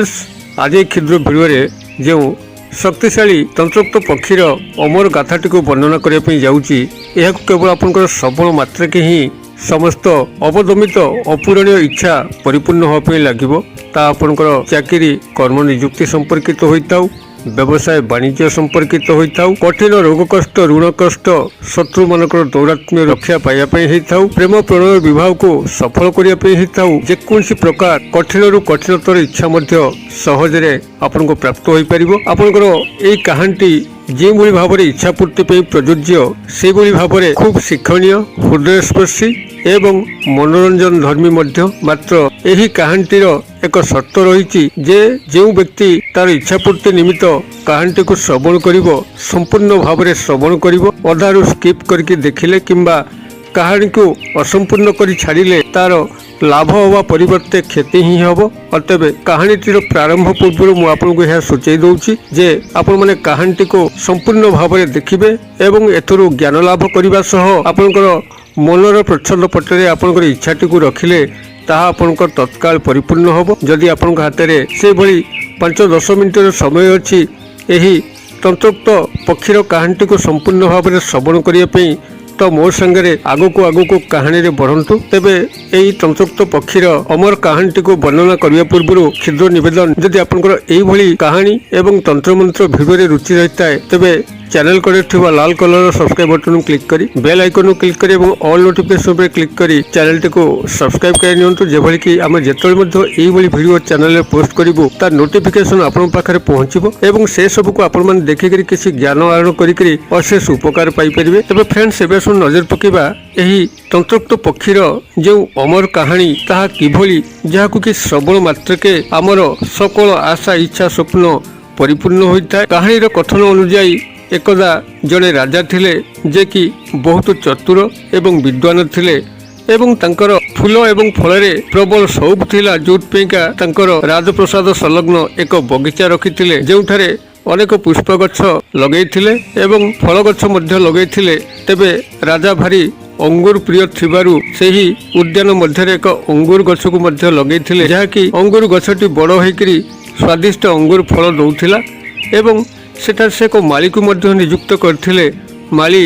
Friends आज क्षुद्र video जो शक्तिशाली तंत्रोक्त पक्षीर अमर गाथाटी को वर्णना करने जाऊँगी यह केवल आपंकर सबल मात्रक ही समस्त अवदमित अपूरणीय इच्छा परिपूर्ण होगापी लगे ता आपंकर चाकरी कर्म निजुक्ति संपर्कित होता व्यवसाय वाणिज्य संपर्कित होता कठिन रोग कष्ट ऋण कष्ट शत्रु मानकर दौरात्म्य रक्षा पाइबापी प्रेम प्रणय विवाह को सफल करने जेकोसी प्रकार कठिन रु कठिनतर इच्छा सहजरे आपन को प्राप्त हो पार आपंकर यही कहानी जो भाव में इच्छा पूर्ति प्रযোज्य से भाव में खूब शिक्षणीय हृदयस्पर्शी एवं मनोरंजन धर्मी मात्र यही कहानीर एक शर्त रही जो व्यक्ति तार इच्छा पूर्ति निमित्त कहानी को श्रवण कर संपूर्ण भाव में श्रवण कर अधारू स्किप करके देखिले किंबा कहानी को असंपूर्ण कर छाड़िले तार लाभ हवा परिवर्ते क्षति ही हम अतएव कहानीटीर प्रारंभ पूर्व मुझे सूचाई दूची जे आपण माने कहानी को संपूर्ण भाव में देखिए एवं एथुरु ज्ञान लाभ करने सह आपणकर मनर प्रच्छद पटरे आपणकर इच्छाटी को रखिले ताहा आपणकर तत्काल परिपूर्ण हम जदि आपण हाथ में से भली 5-10 मिनिटर समय अच्छी यही तंत्रोक्त पक्षीर कहानी को संपूर्ण भाव में श्रवण करने तो मो संगे आगो को कहानी रे बढ़ंतु तेबे एई तंत्रोक्त पक्षीर अमर कहानी को वर्णना करने पूर्व क्षुद्र निवेदन जदि आपनकर एई भली कहानी एवं तंत्र मंत्र भिडियो रुचि रहता है तेबे चैनल करे थिबा लाल कलर सब्सक्राइब बटन क्लिक करी बेल आइकन क्लिक करी एवं ऑल नोटिफिकेशन पे क्लिक करी चैनल को सब्सक्राइब कर नियंतु जेभली कि आमे जेतले मध्ये एई भली भिडियो चैनल रे पोस्ट करिवो तार नोटिफिकेशन आपन पाखरे पहुंचीबो एवं से सब को आपन मान देखि करी किछि ज्ञान आहरण करी करी अशेष उपकार पाई परिबे तबे फ्रेंड्स एबे सुन नजर पकेबा एही तंत्रोक्त पक्षीर जो अमर कहानी ताहा किभली जाहाकु कि श्रवण मात्रके आमर सकल आशा इच्छा स्वप्न परिपूर्ण होता है कहानीर कथन अनुଯାयी एकदा जड़े राजा थिले जे कि बहुत चतुर एवं विद्वान थिले एवं तांकर फूल एवं फल प्रबल शौक थिला जोथपेका तांकर राजप्रसाद संलग्न एक बगीचा रखिथिले जोठारे अनेक पुष्प गछ लगेइथिले एवं फल गछ मध्य लगेइथिले तेबे राजा भारी अंगूर प्रिय थिबारु सेही उद्यान मध्य एक अंगूर गछ को मध्य लगेइथिले जहाँकि अंगूर गछटी बड़ होइकरी स्वादिष्ट अंगूर फल दउथिला एवं सेटा से को माली को मध्य नियुक्त करथिले माली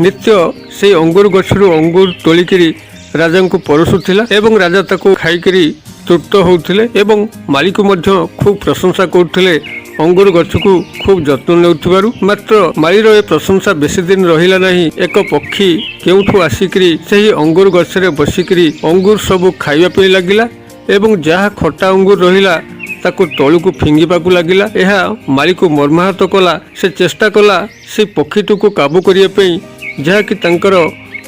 नित्य से अंगूर गछरु अंगूर तोलिकरी राजा को परसुथिला एवं राजा ताको खाइकरी तृप्त होउथिले एवं माली को मध्य खूब प्रशंसा करथिले अंगूर गछ को खूब जत्न नेउथिबारु मात्र मालीर ए प्रशंसा बेसी दिन रहिला नहीं एक पक्षी केउठु आसिकरी सेही अंगूर गछरे बसिकरी अंगूर सब खाइबा पे लागिला एवं जहा खट्टा अंगूर रहिला ताको तलू को फिंगिबा को लागिला एहा माली को मर्माहत कला से चेष्टा कला से पक्षीटी को काबू करिया पई जहा कि तांकर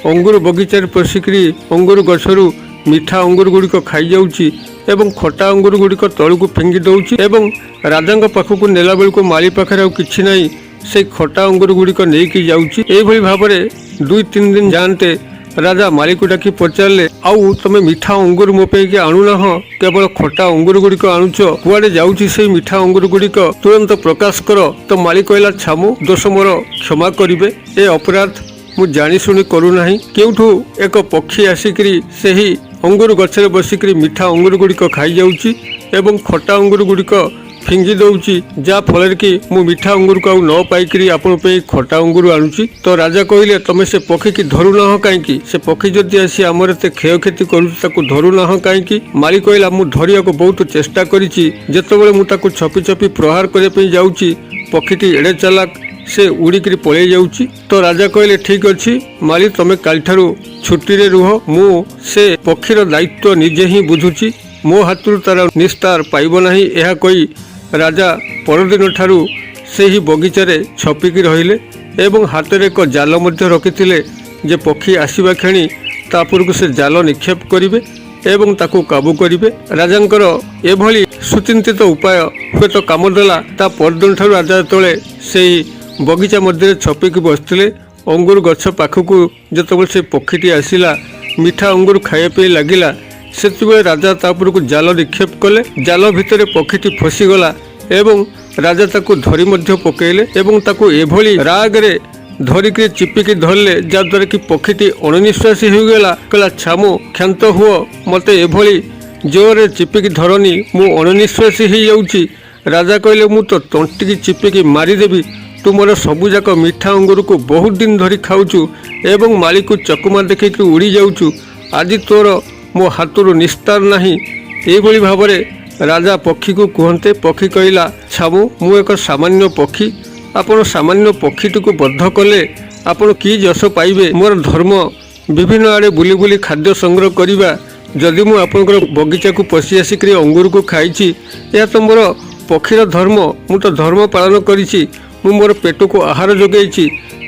अंगूर बगीचार पसिकरी अंगूर गछरु मीठा अंगूर गुड़िक खाई जाउची एवं खट्टा अंगूर गुड़िक तलू को फिंगी दउची एवं राजांग पाखकु नेला बेल को माली पाखरे आ किछि नाही से खट्टा अंगूर गुड़िक नेकी जाउची एई भली भाबरे 2-3 दिन जानते राजा माली को डाकी पचारे आउ तमे मीठा अंगूर मो पे आणुना केवल खट्टा अंगूर गुड़िक आणुच कुआडे जाउची से मीठा अंगूर गुड़िक तुरंत प्रकाश कर तो माली कहला छामु दोष मोर क्षमा करिवे ए अपराध मु जानी सुनी करू नाही केउठु एक पक्षी आसिकरी सेही अंगूर गछरे बसिकरी मीठा अंगूर गुड़िक खाई जाउची एवं खट्टा अंगूर गुड़िक फिंगी दउची जा फल कि मु मीठा अंगूर को न पाइकरी आपण पे खट्टा अंगूर आणुची तो राजा कहले तमे से पक्षी की धरू ना काईकी से पक्षी जदि आसी आमर एते क्षयक्षति करूची ताकू धरू ना काईकी माली कहला मु धरिया को बहुत चेष्टा करिची जेतेबेले मु ताकू छपी छपी प्रहार करे पे जाउची पक्षीटी एडे चालाक से उड़िकरी पळे जाउची तो राजा कहले ठीक अछि माली तमे कालठारू छुट्टी रे रुह मु से पक्षीर दायित्व निजे ही बुझुची मो हाथरू तार निस्तार पाइब नाही एहा कही राजा परदिन ठारू से ही बगीचारे छपिकी रहिले एवं हाथ में एक जाल मध्य रखिथिले जे पक्षी आसीबा क्षणी ता पूर्व से जाल निक्षेप करिवे एवं ताकू काबू करिवे राजांकर एभली सुचिंतित उपाय हुए तो काम देला ता परदिन ठारू राजा तले से बगीचा मध्य छपिकी बसथिले अंगूर गछ पाखकू जेतेबेले से पक्षीटी आसिला मीठा अंगूर खाइबा पे लागिला सेतिबेले राजा तापुर को जाल निक्षेप कले जाल भितर पक्षीटी फसीगला एवं राजा ताकू धरी मध्य पकेले एवं ताकू एभली रागरे धरिकी चिपिकी धरले जहाँद्वारा कि पक्षीटी अणनिश्वासी हो गला कहला छामु क्षांत हुओ मते एभली ଜୋରରେ ଚିପିକି ଧରନି, ମୁଁ ଅଣନିଶ୍ୱାସୀ ହେଇଯାଉଛି। ରାଜା କହିଲେ, ମୁଁ ତ ତଣ୍ଟିକି ଚିପିକି ମାରିଦେବି। ତୁ ମୋର ସବୁଯାକ ମିଠା ଅଙ୍ଗୁରକୁ ବହୁତ ଦିନ ଧରି ଖାଉଛୁ ଏବଂ ମାଳିକୁ ଚକମା ଦେଖିକି ଉଡ଼ି ଯାଉଛୁ। ଆଜି ତୋର ମୋ ହାତରୁ ନିସ୍ତାର ନାହିଁ। ଏଇଭଳି ଭାବରେ ରାଜା ପକ୍ଷୀକୁ କୁହନ୍ତେ ପକ୍ଷୀ କହିଲା, ଛାମୁ, ମୁଁ ଏକ ସାମାନ୍ୟ ପକ୍ଷୀ। ଆପଣ ସାମାନ୍ୟ ପକ୍ଷୀଟିକୁ ବଦ୍ଧ କଲେ ଆପଣ କି ଯଶ ପାଇବେ? ମୋର ଧର୍ମ ବିଭିନ୍ନ ଆଡ଼େ ବୁଲି ବୁଲି ଖାଦ୍ୟ ସଂଗ୍ରହ କରିବା। ଯଦି ମୁଁ ଆପଣଙ୍କର ବଗିଚାକୁ ପଶି ଆସିକରି ଅଙ୍ଗୁରକୁ ଖାଇଛି, ଏହା ତ ମୋର ପକ୍ଷୀର ଧର୍ମ। ମୁଁ ତ ଧର୍ମ ପାଳନ କରିଛି। ମୁଁ ମୋର ପେଟକୁ ଆହାର ଯୋଗାଇଛି।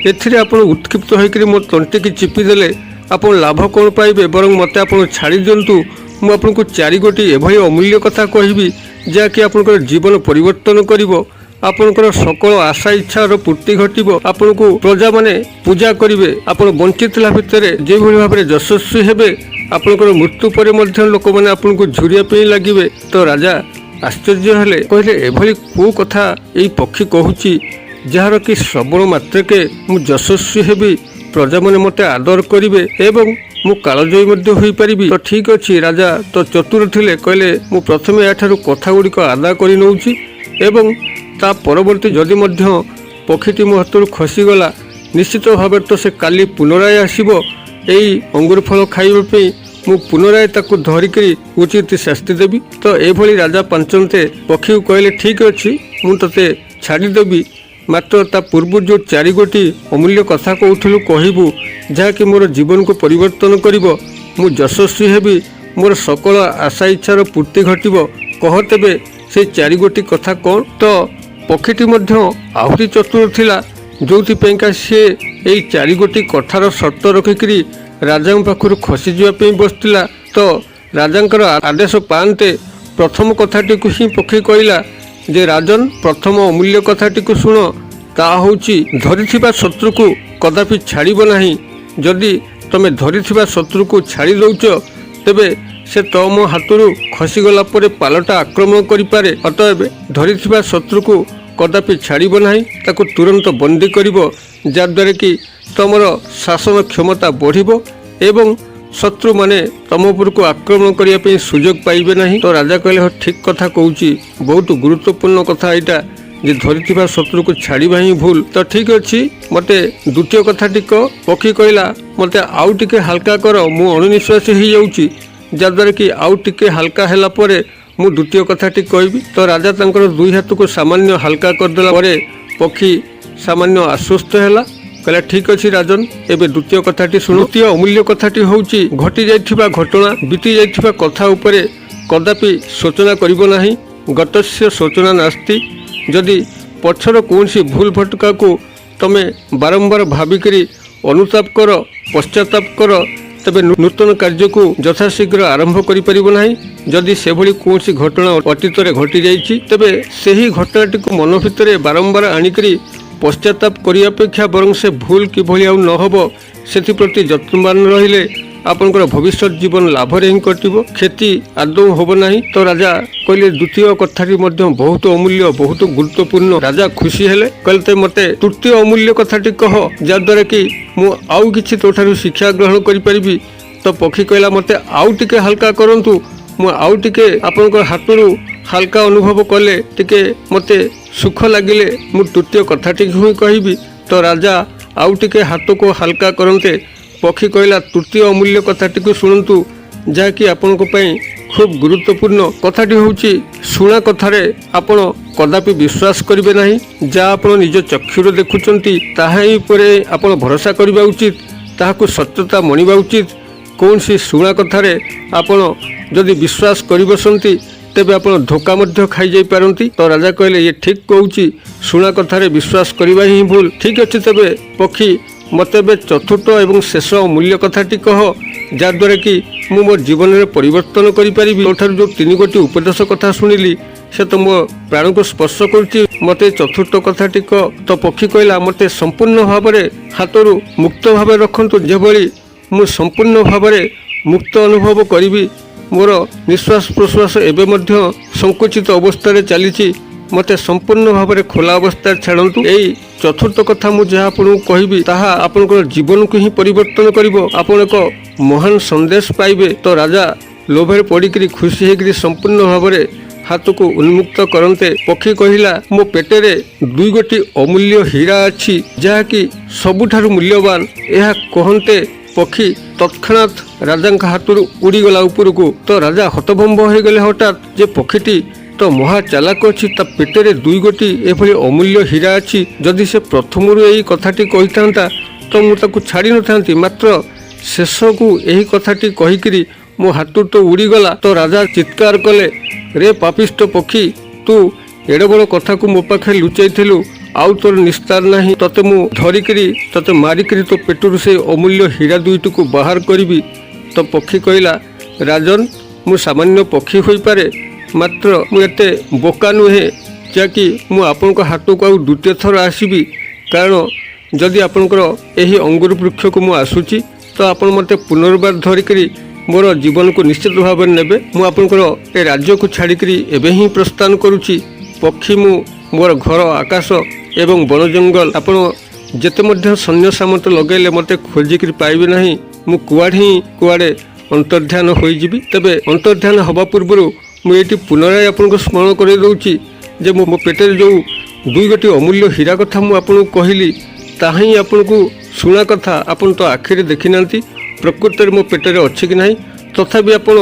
ଏଥିରେ ଆପଣ ଉତ୍କ୍ଷିପ୍ତ ହୋଇକରି ମୋ ତଣ୍ଟିକି ଚିପିଦେଲେ ଆପଣ ଲାଭ କ'ଣ ପାଇବେ? ବରଂ ମୋତେ ଆପଣ ଛାଡ଼ି ଦିଅନ୍ତୁ। ମୁଁ ଆପଣଙ୍କୁ 4 ଗୋଟି ଏଭଳି ଅମୂଲ୍ୟ କଥା କହିବି ଯାହାକି ଆପଣଙ୍କର ଜୀବନ ପରିବର୍ତ୍ତନ କରିବ। ଆପଣଙ୍କର ସକଳ ଆଶା ଇଚ୍ଛାର ପୂର୍ତ୍ତି ଘଟିବ। ଆପଣଙ୍କୁ ପ୍ରଜାମାନେ ପୂଜା କରିବେ। ଆପଣ ବଞ୍ଚିଥିଲା ଭିତରେ ଯେଭଳି ଭାବରେ ଯଶସ୍ୱୀ ହେବେ, ଆପଣଙ୍କର ମୃତ୍ୟୁ ପରେ ମଧ୍ୟ ଲୋକମାନେ ଆପଣଙ୍କୁ ଝୁରିବା ପାଇଁ ଲାଗିବେ। ତ ରାଜା ଆଶ୍ଚର୍ଯ୍ୟ ହେଲେ, କହିଲେ, ଏଭଳି କେଉଁ କଥା ଏଇ ପକ୍ଷୀ କହୁଛି ଯାହାର କି ଶ୍ରବଣ ମାତ୍ରକେ ମୁଁ ଯଶସ୍ୱୀ ହେବି, ପ୍ରଜାମାନେ ମୋତେ ଆଦର କରିବେ ଏବଂ ମୁଁ କାଳଜୟୀ ମଧ୍ୟ ହୋଇପାରିବି। ତ ଠିକ୍ ଅଛି। ରାଜା ତ ଚତୁର ଥିଲେ। କହିଲେ, ମୁଁ ପ୍ରଥମେ ଏଠାରୁ କଥା ଗୁଡ଼ିକ ଆଦାୟ କରି ନେଉଛି ଏବଂ ତା ପରବର୍ତ୍ତୀ ଯଦି ମଧ୍ୟ ପକ୍ଷୀଟି ମୋ ହାତରୁ ଖସିଗଲା, ନିଶ୍ଚିତ ଭାବରେ ତ ସେ କାଲି ପୁନରାୟ ଆସିବ ଏଇ ଅଙ୍ଗୁର ଫଳ ଖାଇବା ପାଇଁ। ମୁଁ ପୁନରାୟ ତାକୁ ଧରିକରି ଉଚିତ ଶାସ୍ତି ଦେବି। ତ ଏଭଳି ରାଜା ପାଞ୍ଚନ୍ତେ ପକ୍ଷୀକୁ କହିଲେ, ଠିକ୍ ଅଛି, ମୁଁ ତୋତେ ଛାଡ଼ିଦେବି। ମାତ୍ର ତା ପୂର୍ବରୁ ଯେଉଁ 4 ଗୋଟି ଅମୂଲ୍ୟ କଥା କହୁଥିଲୁ କହିବୁ, ଯାହାକି ମୋର ଜୀବନକୁ ପରିବର୍ତ୍ତନ କରିବ। ମୁଁ ଯଶସ୍ୱୀ ହେବି। ମୋର ସକଳ ଆଶା ଇଚ୍ଛାର ପୂର୍ତ୍ତି ଘଟିବ। କହ ତେବେ ସେଇ 4 ଗୋଟି କଥା କ'ଣ? ତ ପକ୍ଷୀଟି ମଧ୍ୟ ଆହୁରି ଚତୁର ଥିଲା, ଯେଉଁଥିପାଇଁକା ସିଏ ଏଇ 4 ଗୋଟି କଥାର ସର୍ତ୍ତ ରଖିକରି ରାଜାଙ୍କ ପାଖରୁ ଖସିଯିବା ପାଇଁ ବସିଥିଲା। ତ ରାଜାଙ୍କର ଆଦେଶ ପାଆନ୍ତେ ପ୍ରଥମ କଥାଟିକୁ ହିଁ ପକ୍ଷୀ କହିଲା ଯେ, ରାଜନ, ପ୍ରଥମ ଅମୂଲ୍ୟ କଥାଟିକୁ ଶୁଣ। ତାହା ହେଉଛି, ଧରିଥିବା ଶତ୍ରୁକୁ କଦାପି ଛାଡ଼ିବ ନାହିଁ। ଯଦି ତମେ ଧରିଥିବା ଶତ୍ରୁକୁ ଛାଡ଼ି ଦେଉଛ, ତେବେ ସେ ତମ ହାତରୁ ଖସିଗଲା ପରେ ପାଲଟା ଆକ୍ରମଣ କରିପାରେ। ଅତଏବ ଧରିଥିବା ଶତ୍ରୁକୁ କଦାପି ଛାଡ଼ିବ ନାହିଁ, ତାକୁ ତୁରନ୍ତ ବନ୍ଦୀ କରିବ, ଯାହାଦ୍ୱାରା କି ତମର ଶାସନ କ୍ଷମତା ବଢ଼ିବ ଏବଂ ଶତ୍ରୁମାନେ ତମ ଉପରକୁ ଆକ୍ରମଣ କରିବା ପାଇଁ ସୁଯୋଗ ପାଇବେ ନାହିଁ। ତ ରାଜା କହିଲେ, ହଁ, ଠିକ୍ କଥା କହୁଛି। ବହୁତ ଗୁରୁତ୍ୱପୂର୍ଣ୍ଣ କଥା ଏଇଟା ଯେ ଧରିଥିବା ଶତ୍ରୁକୁ ଛାଡ଼ିବା ହିଁ ଭୁଲ। ତ ଠିକ୍ ଅଛି, ମୋତେ ଦ୍ୱିତୀୟ କଥାଟି କହ। ପକ୍ଷୀ କହିଲା, ମୋତେ ଆଉ ଟିକେ ହାଲକା କର, ମୁଁ ଅଣନିଶ୍ୱାସୀ ହେଇଯାଉଛି। ଯାହାଦ୍ୱାରା କି ଆଉ ଟିକେ ହାଲକା ହେଲା ପରେ ମୁଁ ଦ୍ୱିତୀୟ କଥାଟି କହିବି। ତ ରାଜା ତାଙ୍କର 2 ହାତକୁ ସାମାନ୍ୟ ହାଲକା କରିଦେଲା ପରେ ପକ୍ଷୀ ସାମାନ୍ୟ ଆଶ୍ୱସ୍ତ ହେଲା। କହିଲା, ଠିକ୍ ଅଛି ରାଜନ, ଏବେ ଦ୍ୱିତୀୟ କଥାଟି ଶୁଣ। ଦ୍ୱିତୀୟ ଅମୂଲ୍ୟ କଥାଟି ହେଉଛି, ଘଟି ଯାଇଥିବା ଘଟଣା, ବିତି ଯାଇଥିବା କଥା ଉପରେ କଦାପି ଶୋଚନା କରିବ ନାହିଁ। ଗତସ୍ୟ ଶୋଚନା ନାସ୍ତି। ଯଦି ପଛର କୌଣସି ଭୁଲ ଭଟକାକୁ ତମେ ବାରମ୍ବାର ଭାବିକରି ଅନୁତାପ କର, ପଶ୍ଚାତାପ କର, ତେବେ ନୂତନ କାର୍ଯ୍ୟକୁ ଯଥାଶୀଘ୍ର ଆରମ୍ଭ କରିପାରିବ ନାହିଁ। ଯଦି ସେଭଳି କୌଣସି ଘଟଣା ଅତୀତରେ ଘଟିଯାଇଛି, ତେବେ ସେହି ଘଟଣାଟିକୁ ମନ ଭିତରେ ବାରମ୍ବାର ଆଣିକରି ପଶ୍ଚାତାପ କରିବା ଅପେକ୍ଷା ବରଂ ସେ ଭୁଲ କିଭଳି ଆଉ ନ ହେବ ସେଥିପ୍ରତି ଯତ୍ନବାନ ରହିଲେ ଆପଣଙ୍କର ଭବିଷ୍ୟତ ଜୀବନ ଲାଭରେ ହିଁ କଟିବ, କ୍ଷତି ଆଦୌ ହେବ ନାହିଁ। ତ ରାଜା କହିଲେ, ଦ୍ୱିତୀୟ କଥାଟି ମଧ୍ୟ ବହୁତ ଅମୂଲ୍ୟ, ବହୁତ ଗୁରୁତ୍ୱପୂର୍ଣ୍ଣ। ରାଜା ଖୁସି ହେଲେ, କହିଲେ, ତ ମୋତେ ତୃତୀୟ ଅମୂଲ୍ୟ କଥାଟି କହ, ଯାହାଦ୍ୱାରା କି ମୁଁ ଆଉ କିଛି ତୋଠାରୁ ଶିକ୍ଷା ଗ୍ରହଣ କରିପାରିବି। ତ ପକ୍ଷୀ କହିଲା, ମୋତେ ଆଉ ଟିକେ ହାଲକା କରନ୍ତୁ, ମୁଁ ଆଉ ଟିକେ ଆପଣଙ୍କର ହାତରୁ ହାଲକା ଅନୁଭବ କଲେ, ଟିକେ ମୋତେ ସୁଖ ଲାଗିଲେ ମୁଁ ତୃତୀୟ କଥାଟିକୁ ହିଁ କହିବି। ତ ରାଜା ଆଉ ଟିକେ ହାତକୁ ହାଲକା କରନ୍ତେ ପକ୍ଷୀ କହିଲା, ତୃତୀୟ ଅମୂଲ୍ୟ କଥାଟିକୁ ଶୁଣନ୍ତୁ, ଯାହାକି ଆପଣଙ୍କ ପାଇଁ ଖୁବ୍ ଗୁରୁତ୍ୱପୂର୍ଣ୍ଣ। କଥାଟି ହେଉଛି, ଶୁଣା କଥାରେ ଆପଣ କଦାପି ବିଶ୍ୱାସ କରିବେ ନାହିଁ। ଯାହା ଆପଣ ନିଜ ଚକ୍ଷୁରେ ଦେଖୁଛନ୍ତି ତାହା ହିଁ ଉପରେ ଆପଣ ଭରସା କରିବା ଉଚିତ, ତାହାକୁ ସତ୍ୟତା ମଣିବା ଉଚିତ। କୌଣସି ଶୁଣା କଥାରେ ଆପଣ ଯଦି ବିଶ୍ୱାସ କରି ବସନ୍ତି, ତେବେ ଆପଣ ଧୋକା ମଧ୍ୟ ଖାଇଯାଇପାରନ୍ତି। ତ ରାଜା କହିଲେ, ଇଏ ଠିକ୍ କହୁଛି, ଶୁଣା କଥାରେ ବିଶ୍ୱାସ କରିବା ହିଁ ଭୁଲ। ଠିକ୍ ଅଛି, ତେବେ ପକ୍ଷୀ ମୋତେ ଏବେ ଚତୁର୍ଥ ଏବଂ ଶେଷ ମୂଲ୍ୟ କଥାଟି କହ, ଯାହାଦ୍ୱାରା କି ମୁଁ ମୋ ଜୀବନରେ ପରିବର୍ତ୍ତନ କରିପାରିବି। ତୋଠାରୁ ଯେଉଁ 3 ଗୋଟି ଉପଦେଶ କଥା ଶୁଣିଲି, ସେ ତ ମୋ ପ୍ରାଣକୁ ସ୍ପର୍ଶ କରୁଛି। ମୋତେ ଚତୁର୍ଥ କଥାଟି କହ। ତ ପକ୍ଷୀ କହିଲା, ମୋତେ ସମ୍ପୂର୍ଣ୍ଣ ଭାବରେ ହାତରୁ ମୁକ୍ତ ଭାବେ ରଖନ୍ତୁ, ଯେଭଳି ମୁଁ ସମ୍ପୂର୍ଣ୍ଣ ଭାବରେ ମୁକ୍ତ ଅନୁଭବ କରିବି। ମୋର ନିଶ୍ୱାସ ପ୍ରଶ୍ୱାସ ଏବେ ମଧ୍ୟ ସଙ୍କୁଚିତ ଅବସ୍ଥାରେ ଚାଲିଛି, ମୋତେ ସମ୍ପୂର୍ଣ୍ଣ ଭାବରେ ଖୋଲା ଅବସ୍ଥାରେ ଛାଡ଼ନ୍ତୁ। ଏଇ ଚତୁର୍ଥ କଥା ମୁଁ ଯାହା ଆପଣଙ୍କୁ କହିବି, ତାହା ଆପଣଙ୍କର ଜୀବନକୁ ହିଁ ପରିବର୍ତ୍ତନ କରିବ। ଆପଣ ଏକ ମହାନ ସନ୍ଦେଶ ପାଇବେ। ତ ରାଜା लोभरे पड़िकी खुशी होकर संपूर्ण भाव में हाथ को उन्मुक्त करते पक्षी कहला मो पेटेरे 2 गोटी अमूल्य हीरा अच्छी जहाँकि सबुठारु मूल्यवान। यह कहते पक्षी तत्क्षणात राजा हाथ उड़ीगला उपरकू। तो राजा हतभम्ब हो गले हठात जे पक्षीटी तो महा चालाक अच्छी ता पेटेरे 2 गोटी एभली अमूल्य हीरा अच्छी। जदि से प्रथम यही कथाटी कही था तो मुझे छाड़ी न था, मात्र शेष को यही कथाटी कहीकि मो हाथ तो उड़ीगला। तो राजा चित्कार कले, रे पापिष्ट पक्षी तू एड़े बड़ कथा को मो पाखे लुचाई आउ तोर निस्तार नहीं, तते मु धरिकी तते मारिकी तो पेटरू से अमूल्य हीरा 2टी को बाहर करी। तो पक्षी कहला, राजन मु सामान्य पक्षी हो पारे, मात्र मु एते बोका नुहे जहाँकि मु आपण हाथ को आउ द्वितीय थर आसबि। कारण जदि आपणकर यही अंगुर वृक्ष को मु आसुची तो आपण मते पुनर्बार धरिकी मोर जीवन को निश्चित भाव में नेबे। मु आपणकर ए राज्य को छाड़िकी एबे ही प्रस्थान करुची। पक्षी मु मोर घर आकाश एवं वन जंगल आपण जेते मध्य सैन्य सामंत लगेले मते खोजिक पाइबे नहीं। मु कुआड़े ही कुआड़े अंतर्ध्यान होइजिबि। तबे अंतर्ध्यान हवा पूर्व मुझे पुनराय आपको स्मरण कर दूची जे मो पेटे जो 2 गोटी अमूल्य हीरा कथा मु आपको कहली ताहा ही आपको शुणा कथा आपन तो आखिरी देखी नांती प्रकृत मो पेटे अच्छी कि नहीं। तथापि आपण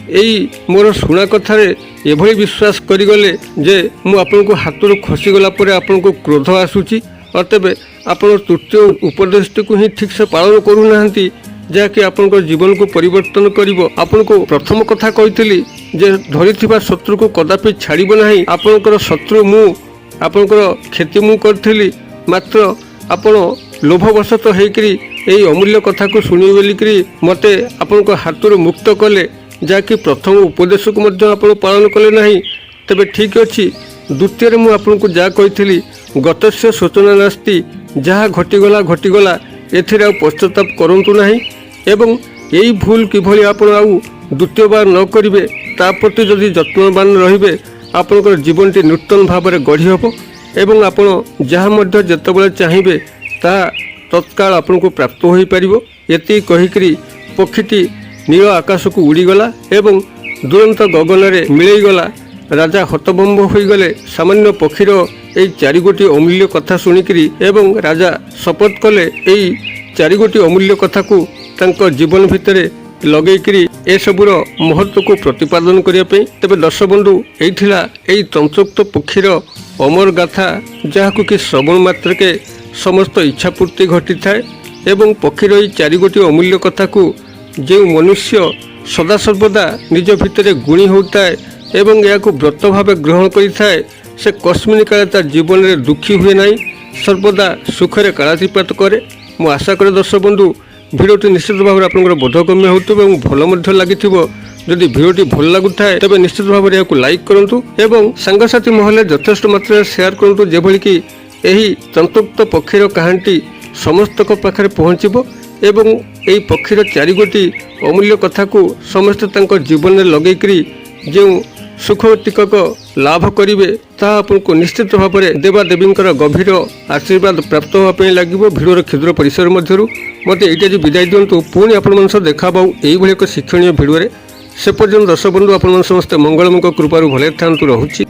यही मोर शुणा कथार एभली विश्वास करिगले जे मु आपको हाथ खसीगला आपन को क्रोध आसूची। अतएव आपण तृतीय उपदेशटी को ही ठीक से पालन करूना जहाँकि आपण जीवन को परिवर्तन करिवो। आपण को प्रथम कथा कही जे धरिथिबा शत्रु को कदापि छाड़िबो नाही। आपणकर शत्रु मु आपणकर क्षति मु करथिली, मात्र आपण लोभवशत होइकरी एई अमूल्य कथा को सुनी बोलिकरी मते आपणक हाथरू मुक्त कले, जहाँकि प्रथम उपदेश को मध्य आपण पालन कले नाही। तबे ठीक अछि, द्वितीय मु आपणको जा कहिथिली गतस्य सूचना नास्ति, जहाँ घटिगला एथिरे पश्चाताप करंतु नाही एवं यही भूल किभली आपण आउ द्वितीय बार न करिवे ता प्रति जदि यत्नवान रहिबे आपणकर जीवनटी नूतन भाव में गढ़ी हेब एवं आपण जहाँ मध्य जेतेबेले चाहिए ता तत्काल आपन को प्राप्त हो पारिबो। एति कहिकरी पक्षीटी नील आकाश को उड़ीगला एवं दुरंत गगन में मिलैगला। राजा हतभम्ब होइगले सामान्य पक्षीर एई 4 गोटी अमूल्य कथा शुणिकी एवं राजा शपथ कले एई 4 गोटी अमूल्य कथा को तांको जीवन भितर लगेकरी ए सबुर महत्व को प्रतिपादन करने। तेबे दर्शक बंधु यही तंत्रोक्त पक्षीर अमर गाथा जहाँ कि श्रवण मात्र के समस्त इच्छा पूर्ति घटी थाए एवं पक्षीर यही 4 गोटी अमूल्य कथा को जो मनुष्य सदा सर्वदा निज भितर गुणी होता है एवं या व्रत भाव ग्रहण करें से कस्मिन काले तार जीवन में दुखी हुए ना, सर्वदा सुखरे कालातीपात करे। मु आशा करे दर्शक बंधु भिडियोटी निश्चित भाव में आपंकर बोधगम्य हो भल लगी। जदि भिडियोटी भल लगुए तेज निश्चित भाव में यहाँ लाइक करूँ एवं सांगसाथी महल यथेष्ट मात्रा शेयर करूँ जेभली कि यही तंत्रोक्त पक्षीर कहानी समस्त पाखे पहुँचब एवं यही पक्षीर 4 गोटी अमूल्य कथा को समस्त जीवन में लगेकरी जो सुख टिकक लाभ करेंगे ता आपको निश्चित भाव में देवादेवी गभीर आशीर्वाद प्राप्त होगापी लगे। भिडर क्षुद्र परिसर मध्य मत ये विदाय दिंतु पुणी आपण देखा यही एक शिक्षणीय भिडियो से पर्यटन दर्शक बंधु आपण समस्ते मंगलमय कृपार भले था रहुछि।